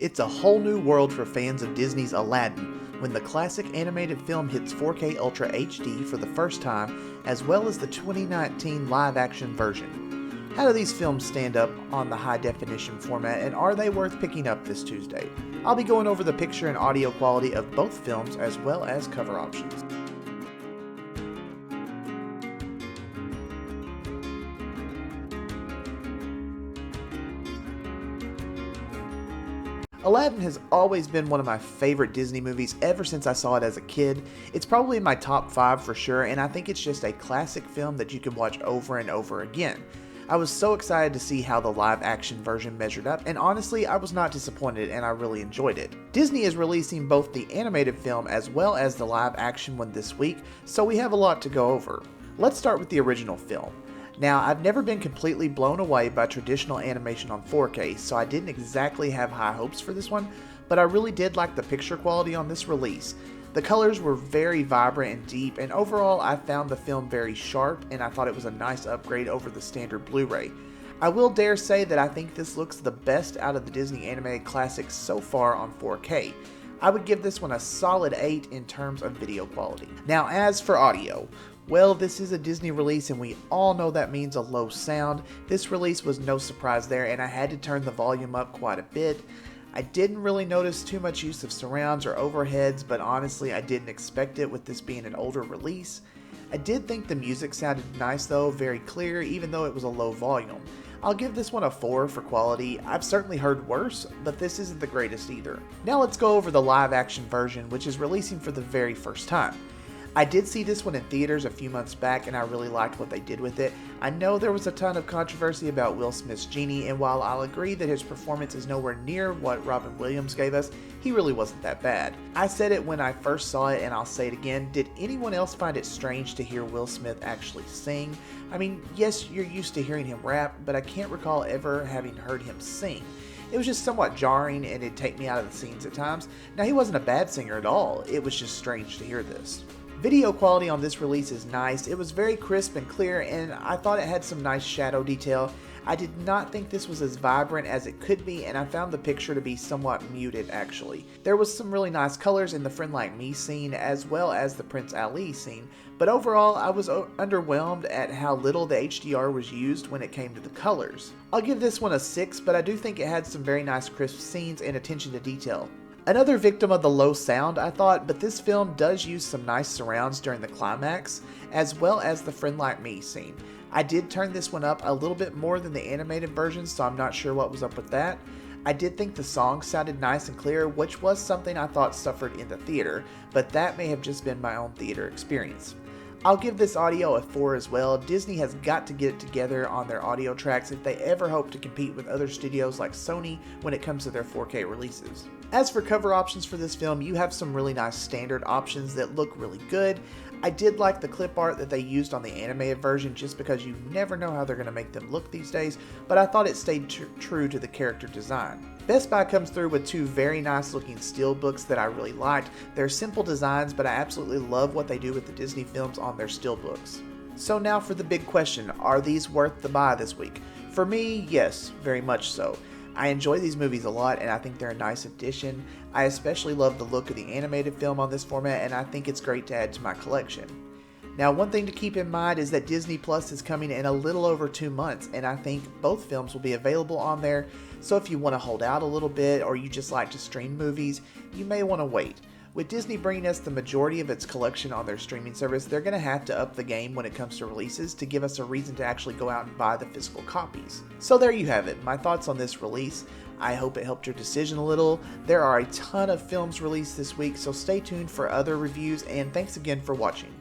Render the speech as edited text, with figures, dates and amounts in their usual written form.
It's a whole new world for fans of Disney's Aladdin when the classic animated film hits 4K Ultra HD for the first time, as well as the 2019 live-action version. How do these films stand up on the high-definition format, and are they worth picking up this Tuesday? I'll be going over the picture and audio quality of both films as well as cover options. Aladdin has always been one of my favorite Disney movies ever since I saw it as a kid. It's probably in my top 5 for sure, and I think it's just a classic film that you can watch over and over again. I was so excited to see how the live-action version measured up, and honestly, I was not disappointed and I really enjoyed it. Disney is releasing both the animated film as well as the live-action one this week, so we have a lot to go over. Let's start with the original film. Now, I've never been completely blown away by traditional animation on 4K, so I didn't exactly have high hopes for this one, but I really did like the picture quality on this release. The colors were very vibrant and deep, and overall I found the film very sharp, and I thought it was a nice upgrade over the standard Blu-ray. I will dare say that I think this looks the best out of the Disney animated classics so far on 4K. I would give this one a solid 8 in terms of video quality. Now, as for audio, well, this is a Disney release and we all know that means a low sound. This release was no surprise there, and I had to turn the volume up quite a bit. I didn't really notice too much use of surrounds or overheads, but honestly I didn't expect it with this being an older release. I did think the music sounded nice though, very clear, even though it was a low volume. I'll give this one a 4 for quality. I've certainly heard worse, but this isn't the greatest either. Now let's go over the live action version, which is releasing for the very first time. I did see this one in theaters a few months back, and I really liked what they did with it. I know there was a ton of controversy about Will Smith's Genie, and while I'll agree that his performance is nowhere near what Robin Williams gave us, he really wasn't that bad. I said it when I first saw it, and I'll say it again, did anyone else find it strange to hear Will Smith actually sing? I mean, yes, you're used to hearing him rap, but I can't recall ever having heard him sing. It was just somewhat jarring, and it'd take me out of the scenes at times. Now, he wasn't a bad singer at all, it was just strange to hear this. Video quality on this release is nice. It was very crisp and clear, and I thought it had some nice shadow detail. I did not think this was as vibrant as it could be, and I found the picture to be somewhat muted actually. There was some really nice colors in the Friend Like Me scene as well as the Prince Ali scene, but overall I was underwhelmed at how little the HDR was used when it came to the colors. I'll give this one a 6, but I do think it had some very nice crisp scenes and attention to detail. Another victim of the low sound, I thought, but this film does use some nice surrounds during the climax, as well as the Friend Like Me scene. I did turn this one up a little bit more than the animated version, so I'm not sure what was up with that. I did think the song sounded nice and clear, which was something I thought suffered in the theater, but that may have just been my own theater experience. I'll give this audio a 4 as well. Disney has got to get it together on their audio tracks if they ever hope to compete with other studios like Sony when it comes to their 4K releases. As for cover options for this film, you have some really nice standard options that look really good. I did like the clip art that they used on the animated version just because you never know how they're going to make them look these days, but I thought it stayed true to the character design. Best Buy comes through with 2 very nice looking steelbooks that I really liked. They're simple designs, but I absolutely love what they do with the Disney films on their steelbooks. So now for the big question, are these worth the buy this week? For me, yes, very much so. I enjoy these movies a lot, and I think they're a nice addition. I especially love the look of the animated film on this format, and I think it's great to add to my collection. Now, one thing to keep in mind is that Disney Plus is coming in a little over 2 months, and I think both films will be available on there, so if you want to hold out a little bit or you just like to stream movies, you may want to wait. With Disney bringing us the majority of its collection on their streaming service, they're going to have to up the game when it comes to releases to give us a reason to actually go out and buy the physical copies. So there you have it, my thoughts on this release. I hope it helped your decision a little. There are a ton of films released this week, so stay tuned for other reviews, and thanks again for watching.